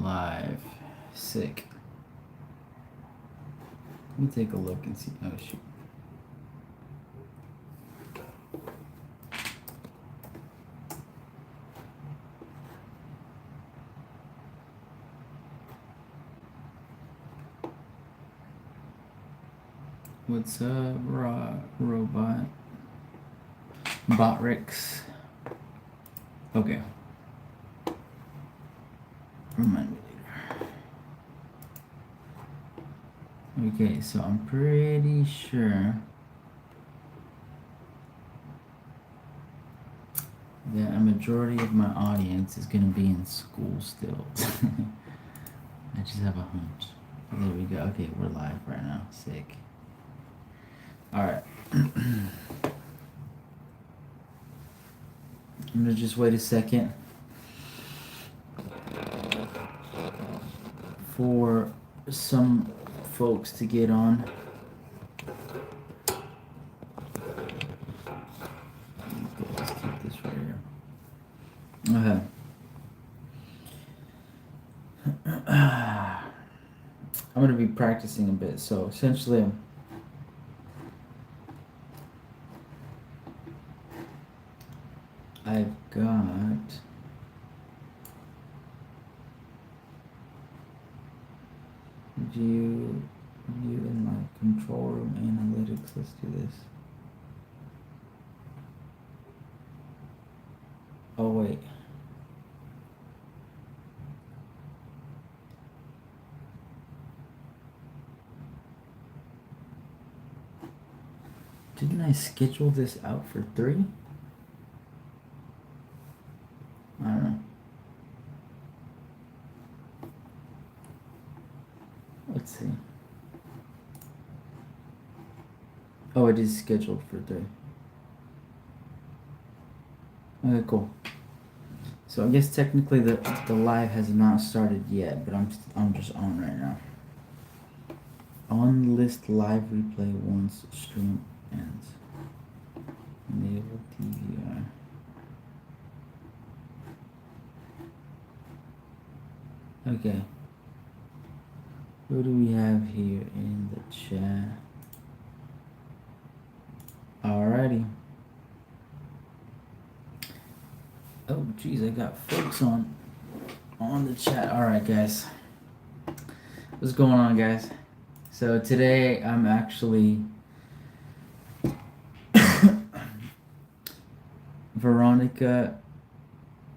live. Sick. Let me take a look and see. Oh, shoot. What's up, robot? Botrix. Okay. Remind me later. Okay, so I'm pretty sure that a majority of my audience is gonna be in school still. I just have a hunch. There we go. Okay, we're live right now. Sick. Alright. I'm gonna just wait a second for some folks to get on. Let's keep this right here. Okay. I'm gonna be practicing a bit, so essentially I've got view in my control room analytics. Let's do this. Oh wait. Didn't I schedule this out for 3? I don't know. Let's see. Oh, it is scheduled for 3. Okay, cool. So I guess technically the live has not started yet, but I'm just on right now. On list live replay once stream ends. Enable DVR. Okay. Who do we have here in the chat? Alrighty. Oh, geez, I got folks on the chat. Alright, guys. What's going on, guys? So today I'm actually Veronica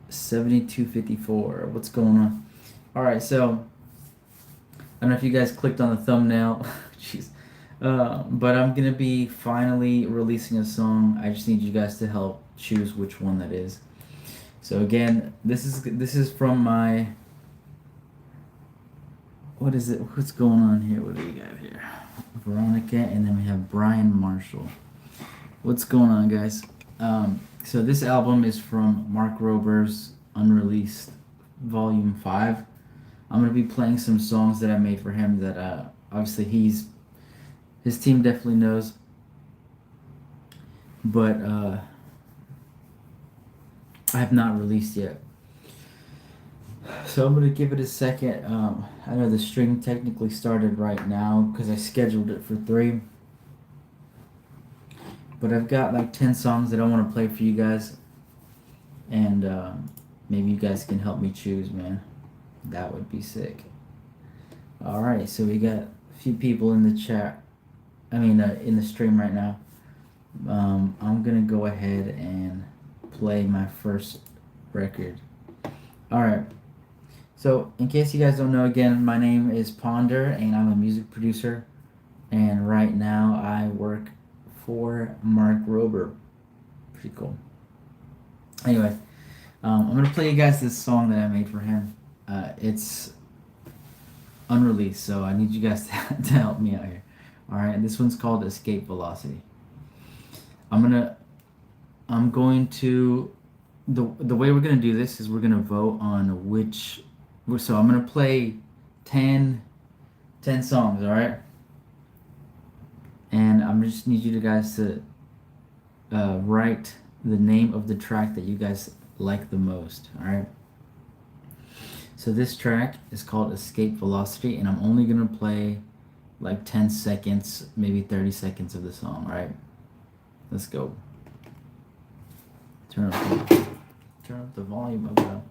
7254. What's going on? Alright, so I don't know if you guys clicked on the thumbnail. Jeez. But I'm gonna be finally releasing a song. I just need you guys to help choose which one that is. So again, this is from my, what is it? What's going on here? What do we got here? Veronica, and then we have Brian Marshall. What's going on, guys? So this album is from Mark Rober's Unreleased Volume 5. I'm gonna be playing some songs that I made for him that obviously his team definitely knows, but I have not released yet. So I'm gonna give it a second. I know the stream technically started right now because I scheduled it for 3. But I've got like 10 songs that I want to play for you guys. And maybe you guys can help me choose, man. That would be sick. Alright, so we got a few people in the chat. In the stream right now. I'm gonna go ahead and play my first record. Alright. So, in case you guys don't know, again, my name is Ponder, and I'm a music producer. And right now, I work for Mark Rober. Pretty cool. Anyway, I'm going to play you guys this song that I made for him. It's unreleased, so I need you guys to help me out here. Alright, this one's called Escape Velocity. The way we're going to do this is we're going to vote on which. So I'm going to play 10 songs, alright? And I just need you guys to write the name of the track that you guys like the most, alright? So this track is called Escape Velocity, and I'm only gonna play like 10 seconds, maybe 30 seconds of the song, right? Let's go. Turn up the volume of the.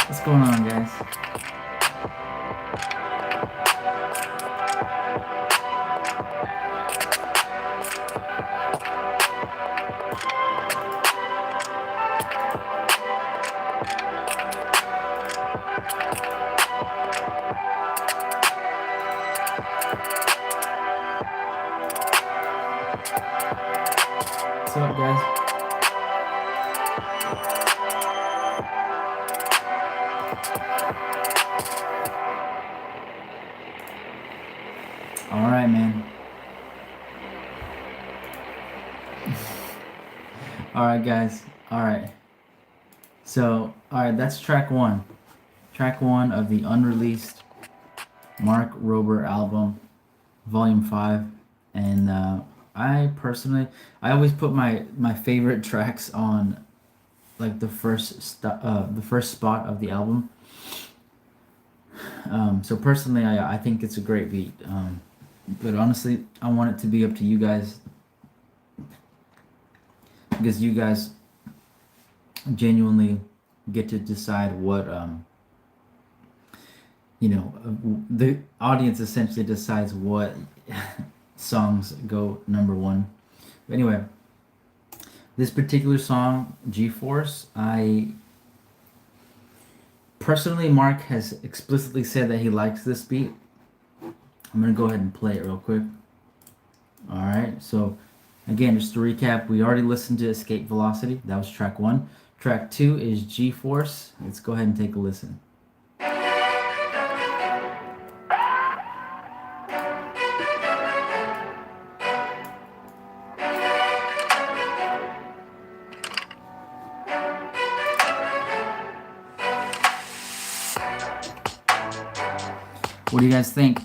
What's going on, guys? What's up, guys? All right, man. All right, guys. All right. So, all right, that's track one. Track one of the unreleased Mark Rober album, Volume 5. And I personally, I always put my favorite tracks on like the first spot of the album. So personally, I think it's a great beat. But honestly, I want it to be up to you guys, because you guys genuinely get to decide what the audience essentially decides what songs go number one. But anyway, this particular song, G-Force, I personally, Mark has explicitly said that he likes this beat. I'm gonna go ahead and play it real quick. All right, so again, just to recap, we already listened to Escape Velocity. That was track one. Track two is G-Force. Let's go ahead and take a listen. What do you guys think?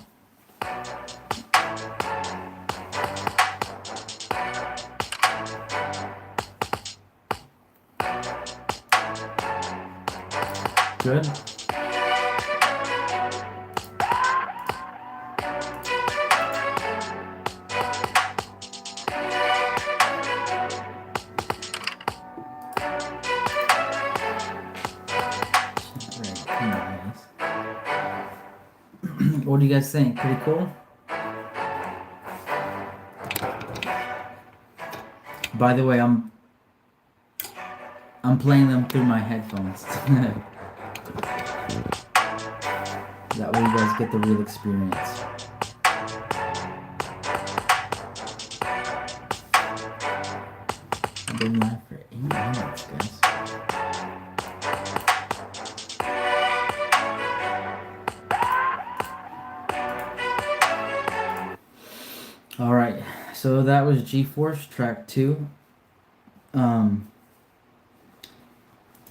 Good. What do you guys think? Pretty cool? By the way, I'm playing them through my headphones. That way you guys get the real experience. I've been live for 8 minutes, guys. Alright, so that was G-Force, track 2.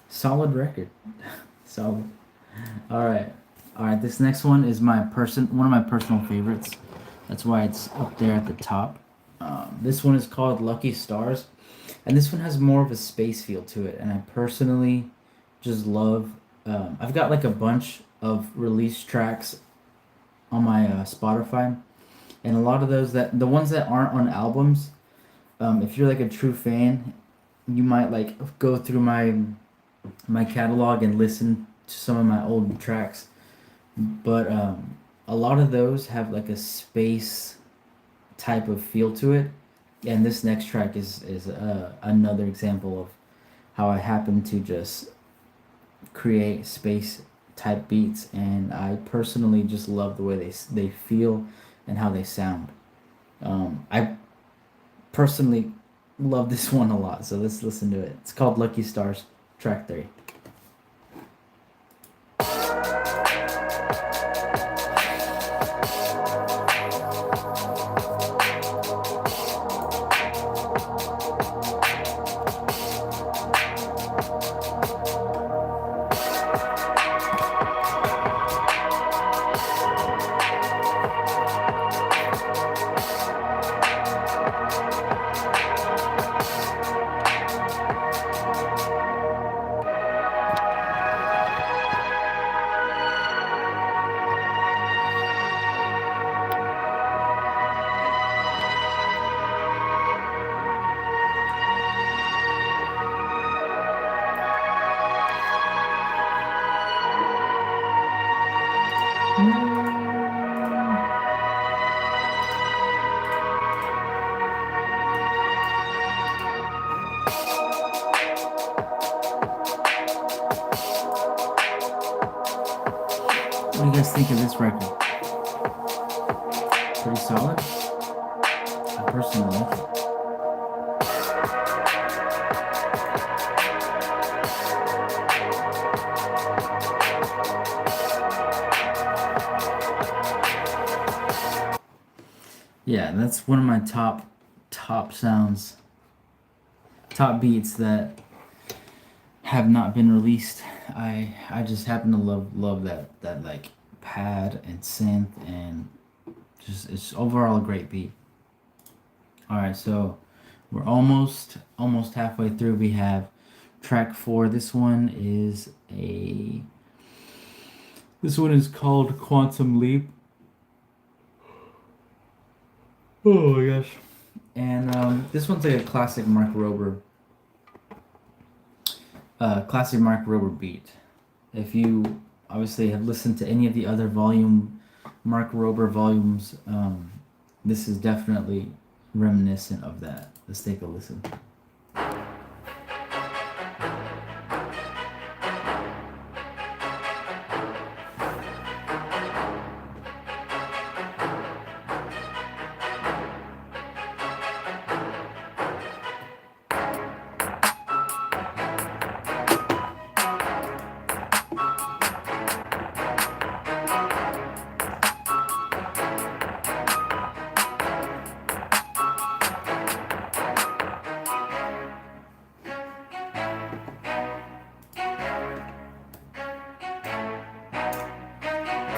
Solid record. Solid. Alright, this next one is one of my personal favorites. That's why it's up there at the top. This one is called Lucky Stars, and this one has more of a space feel to it, and I personally just love. I've got like a bunch of release tracks on my Spotify, and a lot of those, that the ones that aren't on albums, if you're like a true fan, you might like go through my catalog and listen to some of my old tracks, but a lot of those have like a space type of feel to it, and this next track is another example of how I happen to just create space type beats, and I personally just love the way they feel and how they sound. I personally love this one a lot, so let's listen to it. It's called Lucky Stars, track 3. What do you guys think of this record? Pretty solid? I personally like it. Yeah, that's one of my top sounds, top beats that have not been released. I just happen to love that like pad and synth and just it's overall a great beat. All right, so we're almost halfway through. We have track 4. This one is called Quantum Leap. Oh my gosh. And this one's like a classic Mark Rober beat. If you obviously have listened to any of the other Mark Rober volumes, this is definitely reminiscent of that. Let's take a listen.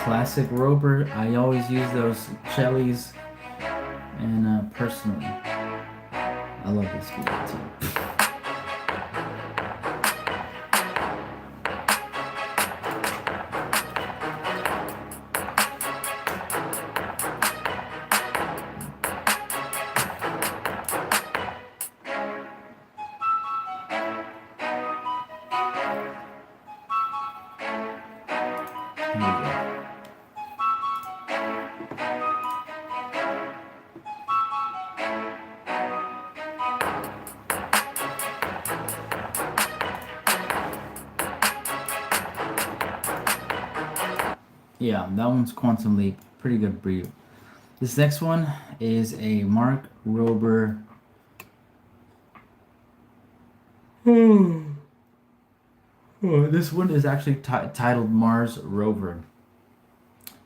Classic Rober. I always use those cellies, and personally, I love this beat too. Here we go. Yeah, that one's Quantum Leap. Pretty good breed. This next one is a Mark Rober. This one is actually titled Mars Rover.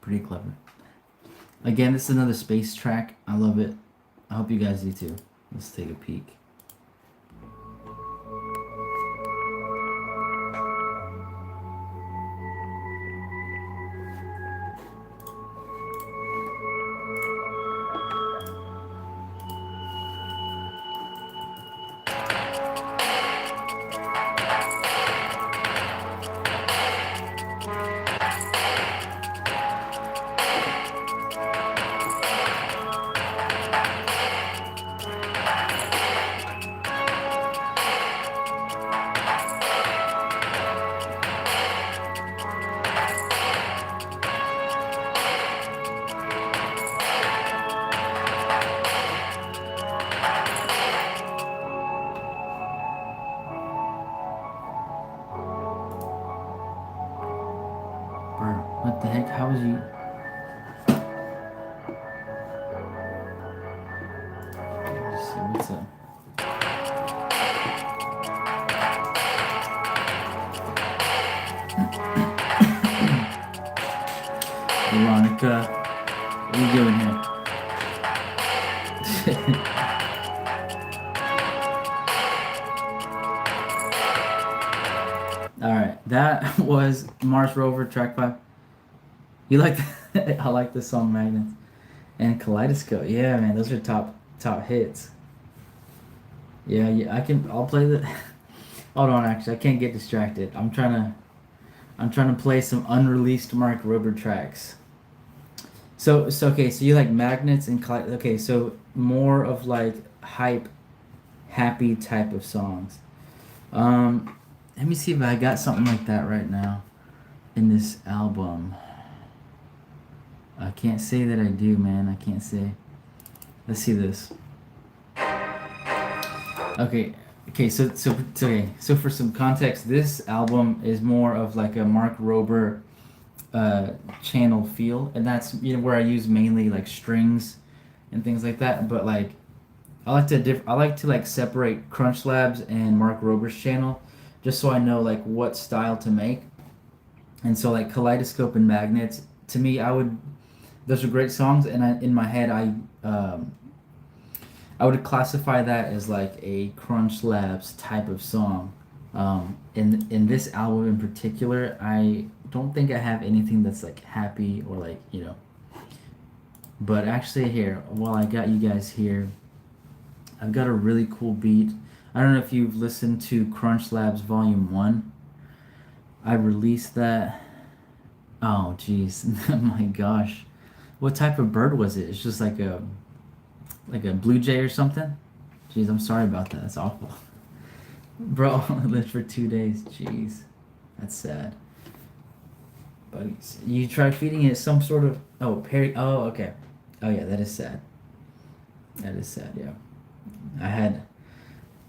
Pretty clever. Again, this is another space track. I love it. I hope you guys do too. Let's take a peek. What the heck? How is he? Let's see what's up. Veronica, what are you doing here? Alright, that was Mars Rover track 5. You like that? I like the song Magnets. And Kaleidoscope. Yeah, man, those are top hits. Yeah, I'll play the hold on, actually, I can't get distracted. I'm trying to play some unreleased Mark Rober tracks. So okay, so you like Magnets and okay, so more of like hype, happy type of songs. Let me see if I got something like that right now in this album. I can't say that I do, man. I can't say. Let's see this. Okay, so for some context, this album is more of like a Mark Rober channel feel, and that's where I use mainly like strings and things like that. But like I like to like separate Crunch Labs and Mark Rober's channel, just so I know like what style to make. And so like Kaleidoscope and Magnets, to me, those are great songs, and in my head I would classify that as like a Crunch Labs type of song. In this album in particular, I don't think I have anything that's like happy or like But actually, here, while I got you guys here, I've got a really cool beat. I don't know if you've listened to Crunch Labs Volume One. I released that. Oh, jeez, my gosh, what type of bird was it? It's just like a blue jay or something. Jeez, I'm sorry about that. That's awful. Bro, lived for 2 days. Jeez, that's sad. But you tried feeding it some sort of Perry. Oh, okay. Oh yeah, that is sad. That is sad. Yeah, I had.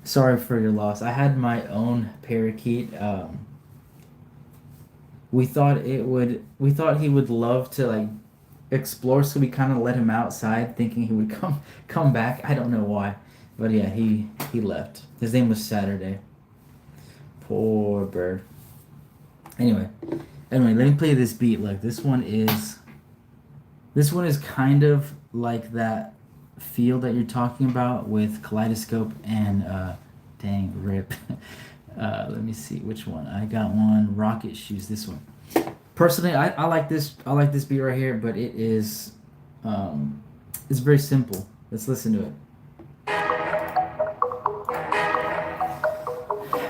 Sorry for your loss. I had my own parakeet. We thought it would. We thought he would love to like explore, so we kind of let him outside, thinking he would come back. I don't know why, but yeah, he left. His name was Saturday. Poor bird. Anyway, let me play this beat. Like this one is kind of like that feel that you're talking about with Kaleidoscope and dang rip. Let me see which one. I got one Rocket Shoes. This one. Personally, I like this. I like this beat right here, but it's very simple. Let's listen to it.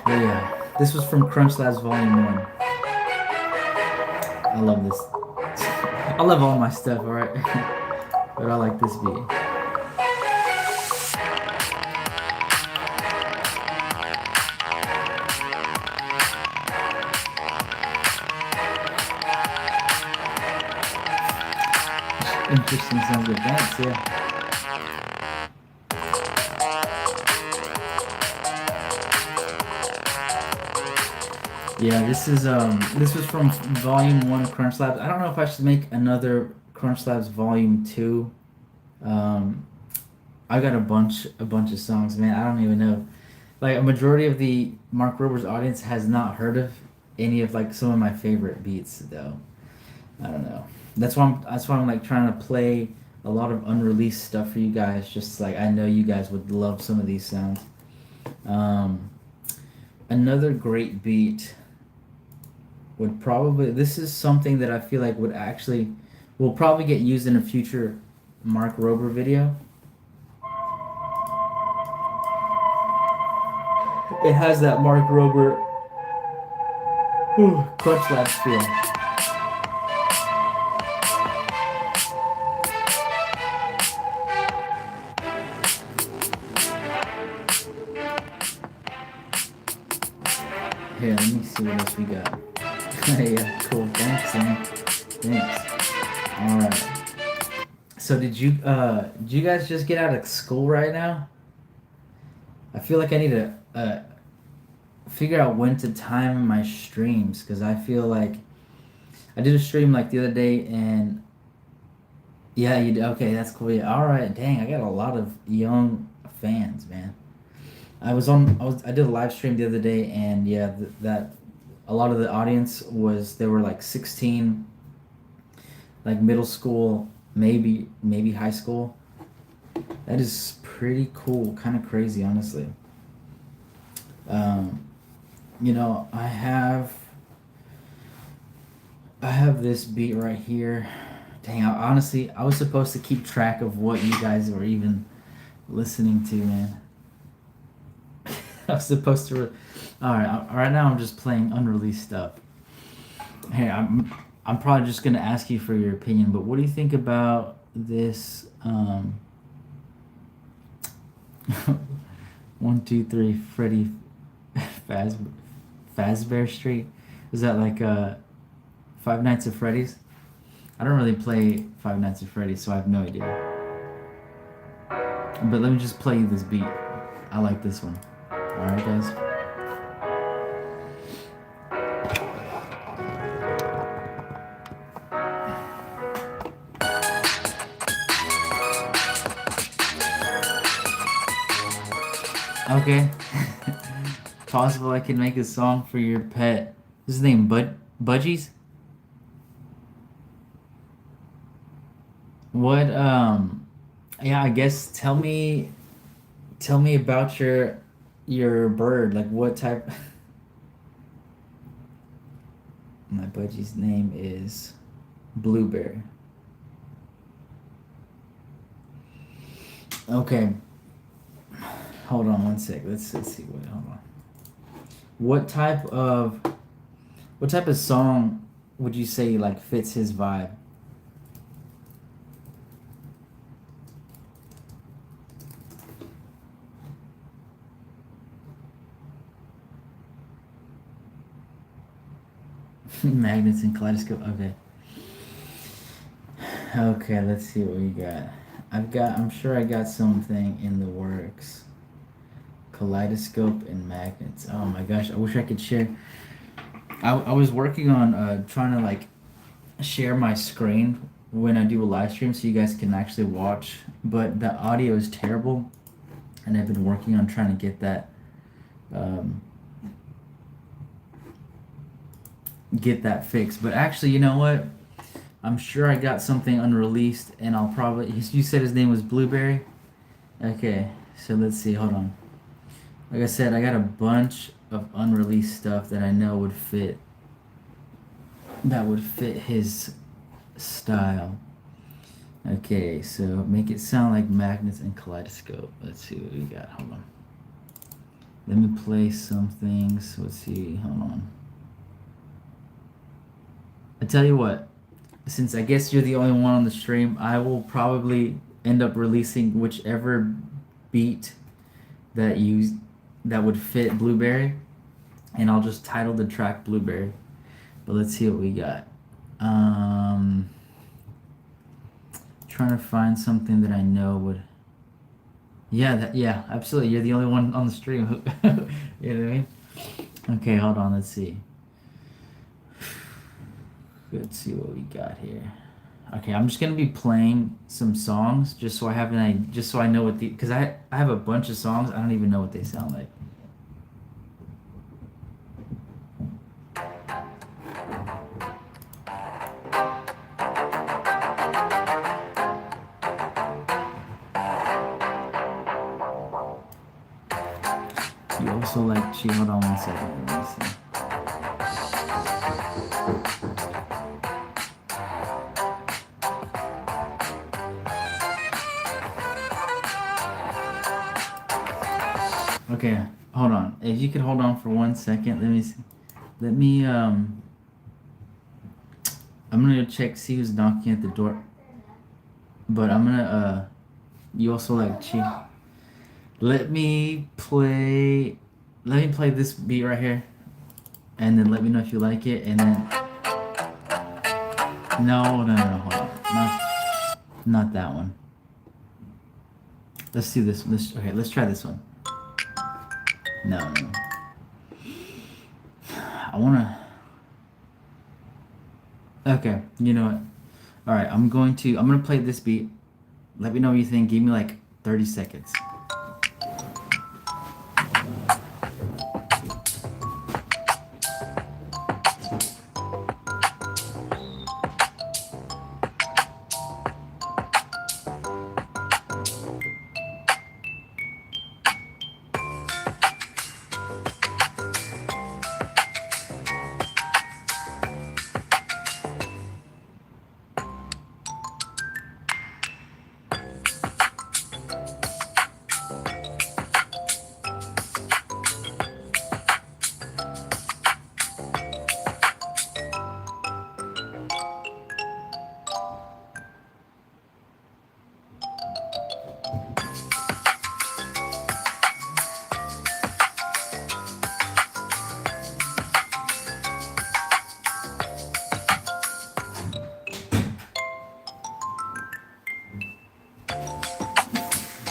But yeah, this was from Crunch Labs Volume One. I love this. I love all my stuff, all right, but I like this beat. Interesting sounds good. Thanks, yeah. Yeah, this was from Volume One Crunch Labs. I don't know if I should make another Crunch Labs Volume Two. Um, I got a bunch of songs, man. I don't even know. Like a majority of the Mark Rober's audience has not heard of any of like some of my favorite beats though. I don't know. That's why I'm like trying to play a lot of unreleased stuff for you guys. Just like I know you guys would love some of these sounds. Um, Another great beat would probably this is something that I feel like will probably get used in a future Mark Rober video. It has that Mark Rober clutch labs feel. Here, let me see what else we got. Yeah, cool. Thanks, man. Thanks. All right. So did you guys just get out of school right now? I feel like I need to figure out when to time my streams because I feel like I did a stream like the other day and yeah, you did. Okay, that's cool. Yeah. All right. Dang, I got a lot of young fans, man. I did a live stream the other day and yeah, that a lot of the audience they were like 16, like middle school, maybe high school. That is pretty cool, kind of crazy, honestly. Um, I have this beat right here. Dang, honestly, I was supposed to keep track of what you guys were even listening to, man. I was supposed to. All right, right now I'm just playing unreleased stuff. Hey, I'm probably just gonna ask you for your opinion, but what do you think about this? 1, 2, 3, Freddy Faz Fazbear Street. Is that like Five Nights at Freddy's? I don't really play Five Nights at Freddy's, so I have no idea. But let me just play you this beat. I like this one. Alright, guys? Okay. Possible I can make a song for your pet. What's his name? Budgies? What yeah, I guess tell me about your bird. Like what type My budgie's name is Blueberry. Okay. Hold on one sec. Let's see what hold on. What type of what type of song would you say like fits his vibe? Magnets and kaleidoscope. Okay. Okay, let's see what we got. I'm sure I got something in the works. Kaleidoscope and magnets. Oh my gosh, I wish I could share. I was working on trying to like share my screen when I do a live stream so you guys can actually watch, but the audio is terrible, and I've been working on trying to um, get that fixed. But actually, you know what? I'm sure I got something unreleased, and I'll probably. You said his name was Blueberry? Okay, so let's see. Hold on. Like I said, I got a bunch of unreleased stuff that I know would fit. That would fit his style. Okay, so make it sound like magnets and kaleidoscope. Let's see what we got. Hold on. Let me play some things. Let's see. Hold on. I tell you what, since I guess you're the only one on the stream, I will probably end up releasing whichever beat that you that would fit Blueberry, and I'll just title the track Blueberry. But let's see what we got. Trying to find something that I know would. Yeah, absolutely. You're the only one on the stream. You know what I mean? Okay, hold on. Let's see. Let's see what we got here. Okay, I'm just gonna be playing some songs just so I have just so I know what because I have a bunch of songs. I don't even know what they sound like. You also like hold on one second. Let me see. Okay, hold on. If you could hold on for 1 second, let me see. Let me I'm gonna check see who's knocking at the door. But I'm gonna you also like chi. Let me play this beat right here, and then let me know if you like it, and then no, hold on. Not that one. Let's do this. Okay, let's try this one. No. I wanna. Okay, you know what? All right, I'm gonna play this beat. Let me know what you think. Give me like 30 seconds.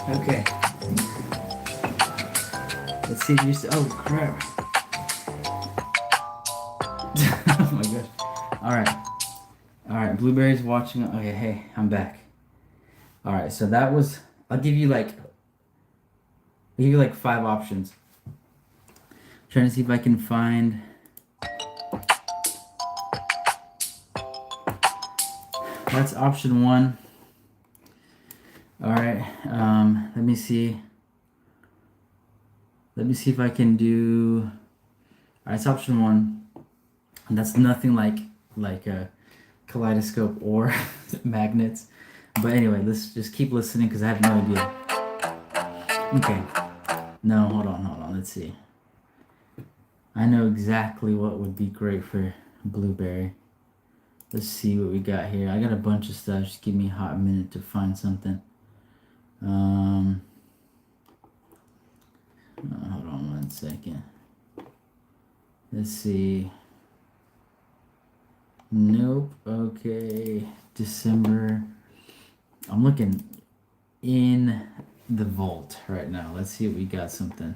Okay. Let's see if you oh crap. Oh my gosh. Alright. Alright, Blueberry's watching. Okay, hey, I'm back. Alright, so that was I'll give you like 5 options. Trying to see if I can find that's option 1. Alright, let me see. Let me see if I can do. Alright, it's option 1. And that's nothing like a kaleidoscope or magnets. But anyway, let's just keep listening because I have no idea. Okay. No, hold on. Let's see. I know exactly what would be great for Blueberry. Let's see what we got here. I got a bunch of stuff. Just give me a hot minute to find something. Hold on 1 second. Let's see. Nope. Okay. December. I'm looking in the vault right now. Let's see if we got something.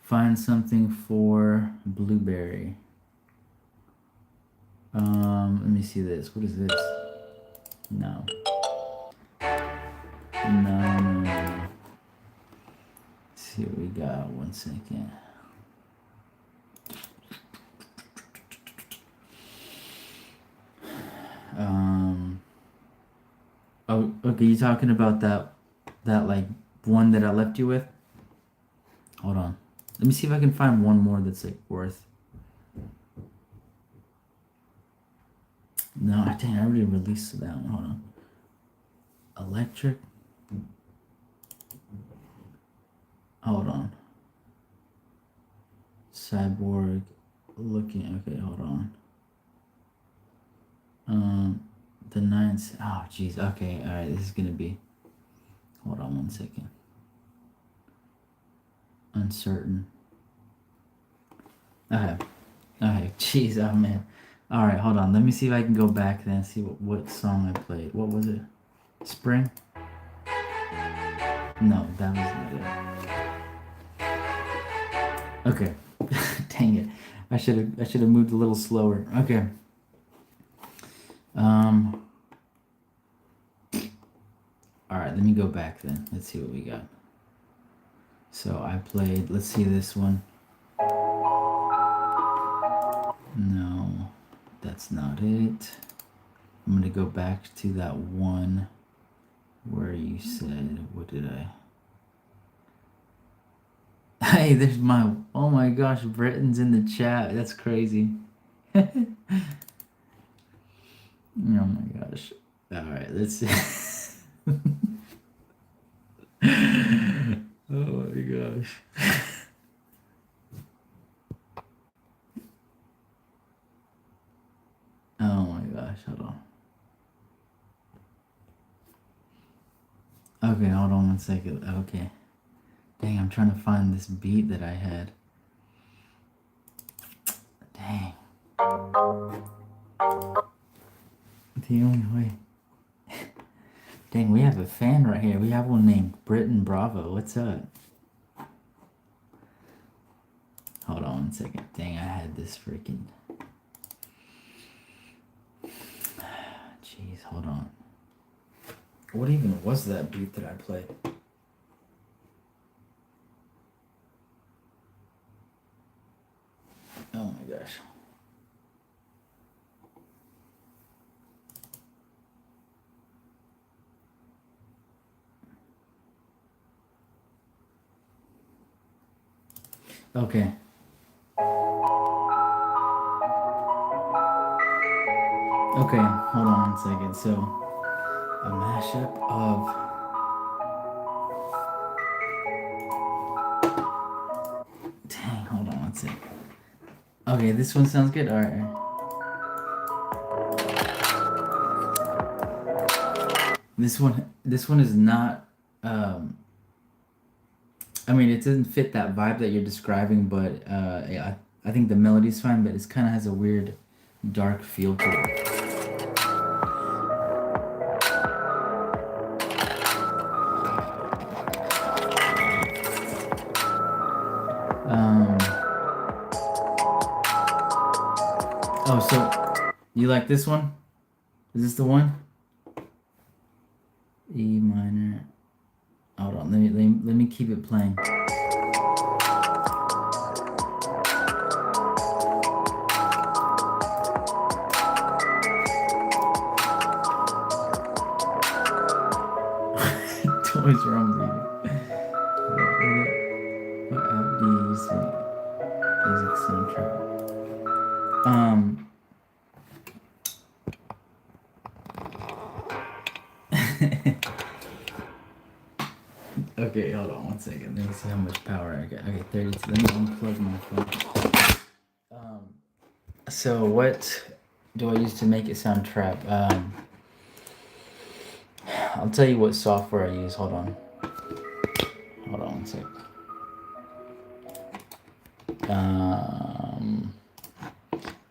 Find something for Blueberry. Let me see this. What is this? No. No. Let's see what we got. 1 second. Oh, okay. You talking about that like one that I left you with? Hold on. Let me see if I can find one more that's like worth. No, dang, I already released that one. Hold on. Electric. Hold on. Cyborg. Looking. Okay, hold on. The 9th. Oh, jeez. Okay, all right. This is gonna be. Hold on 1 second. Uncertain. Okay. Okay. Jeez. Oh man. All right. Hold on. Let me see if I can go back then and see what song I played. What was it? Spring. No, that was not it. Okay. Dang it. I should have moved a little slower. Okay. All right, let me go back then. Let's see what we got. So I played, let's see this one. No, that's not it. I'm going to go back to that one where you said, what did I? Hey, there's my, oh my gosh, Britton's in the chat. That's crazy. Oh my gosh. All right, let's see. Oh my gosh. Oh my gosh, hold on. Okay, hold on 1 second. Okay. Dang, I'm trying to find this beat that I had. Dang. The only way. Dang, we have a fan right here. We have one named Britton Bravo. What's up? Hold on 1 second. Dang, I had this freaking. Jeez, hold on. What even was that beat that I played? Oh my gosh. Okay. Okay, hold on 1 second. So, a mashup of. Dang, hold on 1 second. Okay, this one sounds good. All right. This one is not. I mean, it doesn't fit that vibe that you're describing, but yeah, I think the melody's fine, but it kind of has a weird, dark feel to it. You like this one? Is this the one? E minor. Hold on, let me keep it playing. What's wrong with you? What app do you use to music soundtrack? Okay, hold on 1 second. Let me see how much power I got. Okay, 32. Let me unplug my phone. So what do I use to make it sound trap? I'll tell you what software I use. Hold on 1 sec.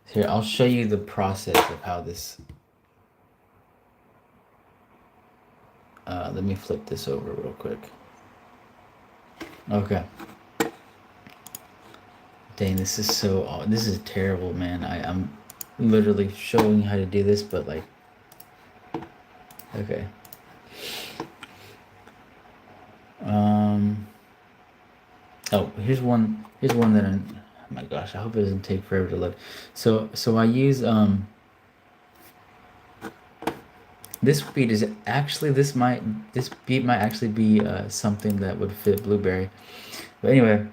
Here, I'll show you the process of how this. Let me flip this over real quick. Okay. Dang, this is terrible, man. I'm literally showing you how to do this, but like, okay. Oh, here's one that oh my gosh, I hope it doesn't take forever to load. So I use this beat is actually this beat might actually be something that would fit Blueberry. But anyway,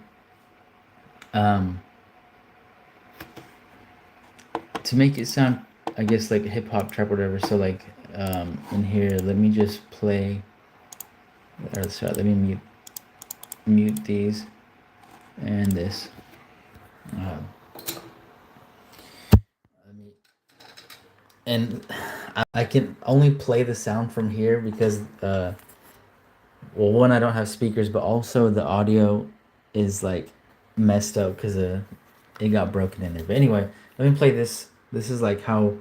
to make it sound, I guess, like hip hop trap or whatever. So like in here, let me just play. Or sorry, let me mute these and this. And I can only play the sound from here because well, one, I don't have speakers, but also the audio is like messed up because it got broken in there. But anyway, let me play this. This is like how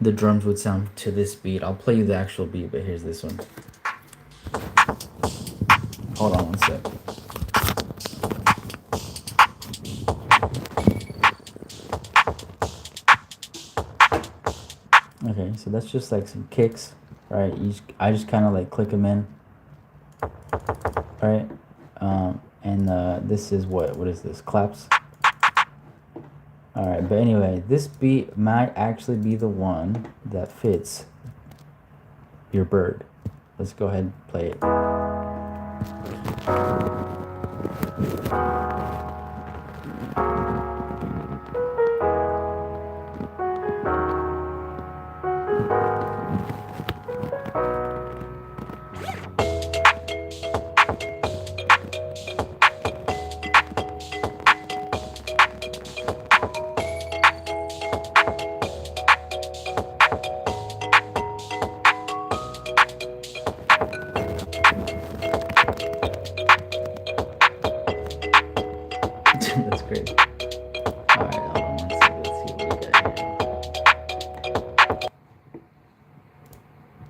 the drums would sound to this beat. I'll play you the actual beat, but here's this one. Hold on 1 sec. Okay, so that's just like some kicks, right? I just kind of like click them in, right? And this is what is this? Claps. All right, but anyway, this beat might actually be the one that fits your bird. Let's go ahead and play it. That's great. All right, hold on 1 second. Let's see what we got here.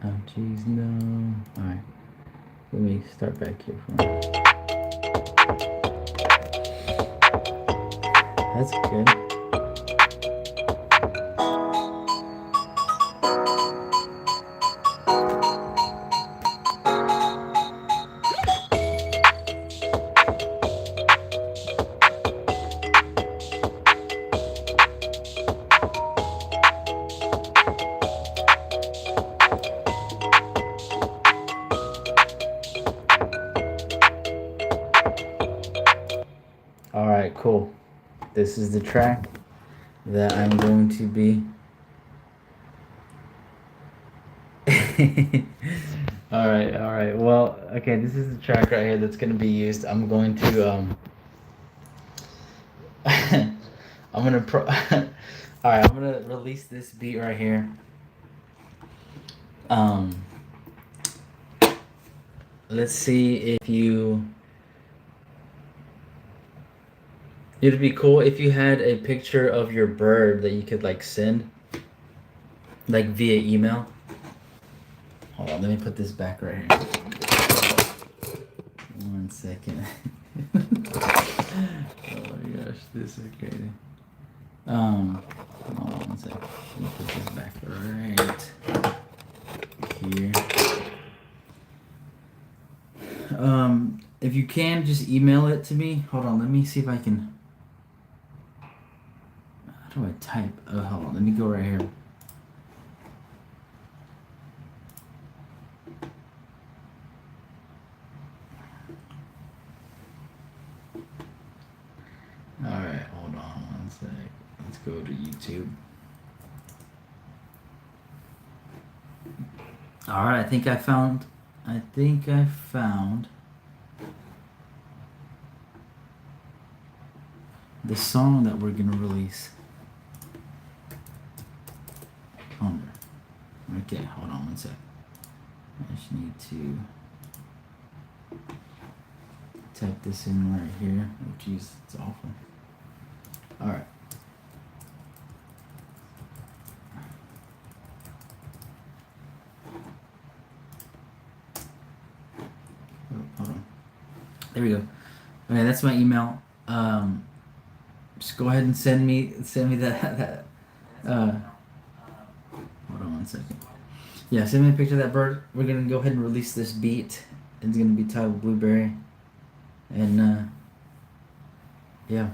Oh, jeez, no. All right, let me start back here for a minute. That's good. All right, cool. This is the track that I'm going to be. All right. Well, okay, this is the track right here that's going to be used. I'm going to I'm going to all right, I'm going to release this beat right here. Let's see if you. It'd be cool if you had a picture of your bird that you could like send, like via email. Hold on, let me put this back right here. 1 second. Oh my gosh, this is crazy. Hold on 1 second. Let me put this back right here. If you can, just email it to me. Hold on, let me see if I can. How do I type? Oh, hold on, let me go right here. Alright, hold on one sec. Let's go to YouTube. Alright, I think I found the song that we're gonna release. Okay, hold on one sec. I just need to type this in right here. Oh jeez, it's awful. Alright. Oh, hold on. There we go. Okay, that's my email. Just go ahead and send me that hold on one second. Yeah, send me a picture of that bird. We're gonna go ahead and release this beat. It's gonna be titled Blueberry. And yeah,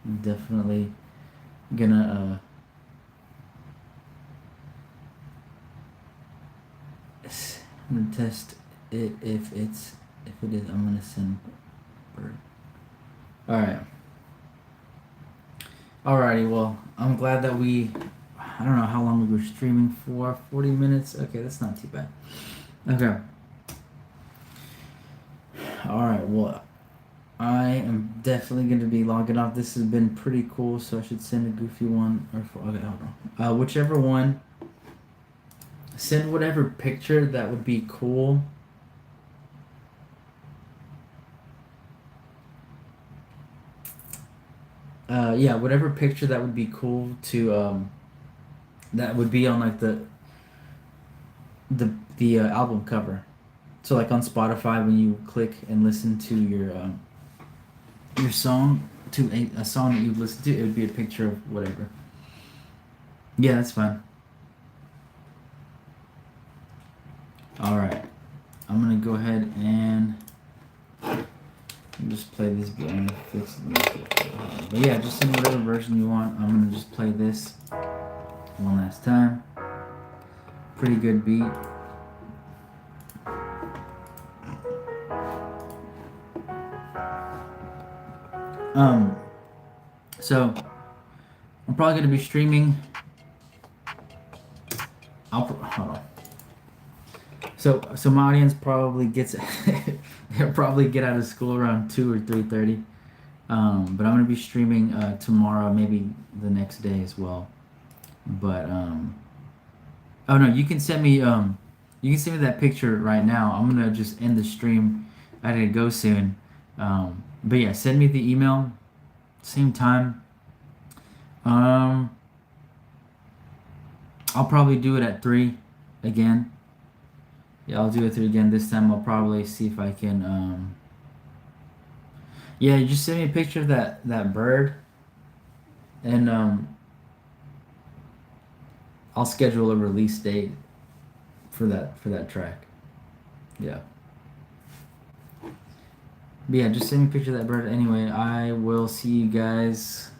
I'm definitely gonna I'm gonna test it if it is. I'm gonna send bird. Alright. Alrighty, well, I'm glad that I don't know how long we were streaming for. 40 minutes? Okay, that's not too bad. Okay. Alright, well, I am definitely going to be logging off. This has been pretty cool, so I should send a goofy one. Okay, hold on. Whichever one. Send whatever picture that would be cool. Yeah, whatever picture that would be cool to that would be on like the album cover. So like on Spotify, when you click and listen to your song, to a song that you've listened to, it would be a picture of whatever. Yeah, that's fine. Alright. I'm gonna go ahead and just play this beat. I'm gonna fix it. But yeah, just send whatever version you want. I'm gonna just play this one last time. Pretty good beat. So I'm probably gonna be streaming. Hold on. So my audience probably gets they'll probably get out of school around 2 or 3:30. But I'm gonna be streaming tomorrow, maybe the next day as well. But oh no, you can send me that picture right now. I'm gonna just end the stream. I gotta go soon. But yeah, send me the email. Same time. I'll probably do it at 3 again. Yeah, I'll do it 3 again. This time I'll probably see if I can yeah, you just send me a picture of that bird, and I'll schedule a release date for that track. Yeah. But yeah, just send me a picture of that bird. Anyway, I will see you guys